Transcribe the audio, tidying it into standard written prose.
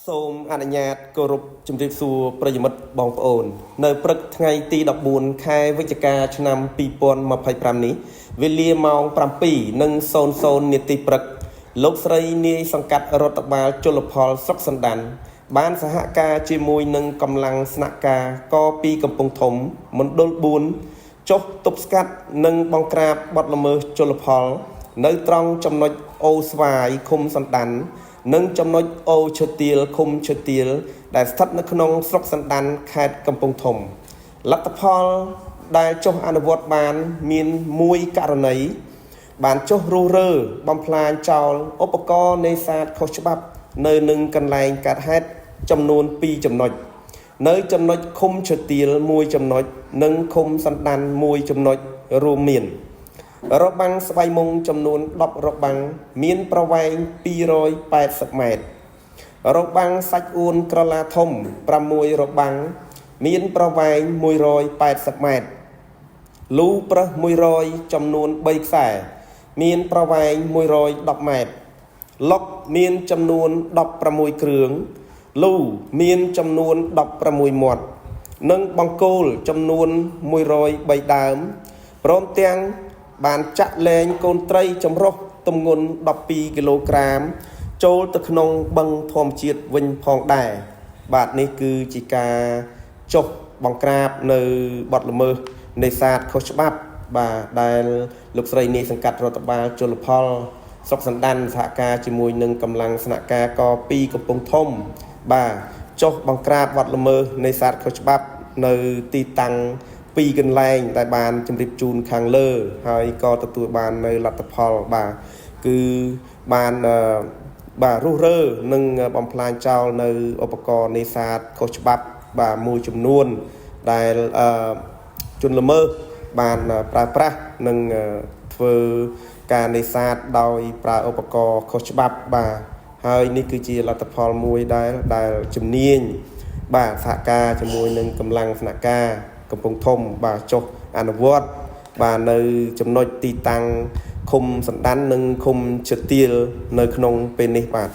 សូមអនុញ្ញាតគោរពជំរាបសួរប្រិយមិត្តបងប្អូននៅព្រឹកថ្ងៃទី14ខែវិច្ឆិកាឆ្នាំ2025នេះវេលាម៉ោង7:00នាទីព្រឹកលោកស្រីនាយសង្កាត់រដ្ឋបាលជលផលស្រុកសណ្ដានបានសហការជាមួយនឹងកម្លាំងស្នាក់ការក2កំពង់ធំមណ្ឌល4ចុះទប់ស្កាត់និងបង្ក្រាបបទល្មើសជលផលនៅត្រង់ចំណុចអូស្វាយឃុំសណ្ដាននិងចំណុចអូឈើទាលឃុំឈើទាលដែលស្ថិតនៅក្នុងស្រុកសណ្ដានខេត្តកំពង់ធំលទ្ធផលដែលចុះអនុវត្តបានមានមួយករណីបានចុះរុះរើបំផ្លាញចោលឧបករណ៍នេសាទខុសច្បាប់នៅនឹងកន្លែងកើតហេតុចំនួន2ចំណុចនៅចំណុចឃុំឈើទាល1ចំណុចនិងឃុំសណ្ដាន1ចំណុចរួមមានរបាំងស្បៃមុងចំនួន10របាំងមានប្រវែង280ម៉ែត្ររបាំងសាច់អួនក្រឡាធំ6របាំងមានប្រវែង180ម៉ែត្រលូប្រឹស100ចំនួន3ខ្សែមានប្រវែង110ម៉ែត្រឡុកមានចំនួន16គ្រឿងលូមានចំនួន16មាត់និងបង្គោលចំនួន103ដើមព្រមទាំងបានចាក់លែងកូនត្រីចម្រុះទម្ងន់12គីឡូក្រាមចូលទៅក្នុងបឹងធម្មជាតិវិញផងដែរបាទនេះគឺជាការចុះបង្ក្រាបនៅបទល្មើសនេសាទខុសច្បាប់បាទដែលលោកស្រីនាយសង្កាត់រដ្ឋបាលជលផលស្រុកសណ្ដានសហការជាមួយនឹងកម្លាំងស្នាក់ការក2កំពង់ធំបាទចុះបង្ក្រាបបទល្មើសនេសាទខុសច្បាប់នៅទីតាំង2កន្លែងដែលបានជម្រាបជូនខាងលើហើយក៏ទទួលបាននៅលទ្ធផលបាទគឺបានបាទរុះរើនិងបំផ្លាញចោលនៅឧបករណ៍នេសាទខុសច្បាប់បាទមួយចំនួនដែលជនល្មើសបានប្រើប្រាស់និងធ្វើការនេសាទដោយប្រើឧបករណ៍ខុសច្បាប់បាទហើយនេះគឺជាលទ្ធផលមួយដែលជំនាញបាទសហការជាមួយនឹងកម្លាំងស្នាក់ការកំពង់ធំបាទចុះអនុវត្តបាទនៅចំណុចទីតាំងឃុំសណ្ដាននិងឃុំឈើទាលនៅក្នុងពេលនេះបាទ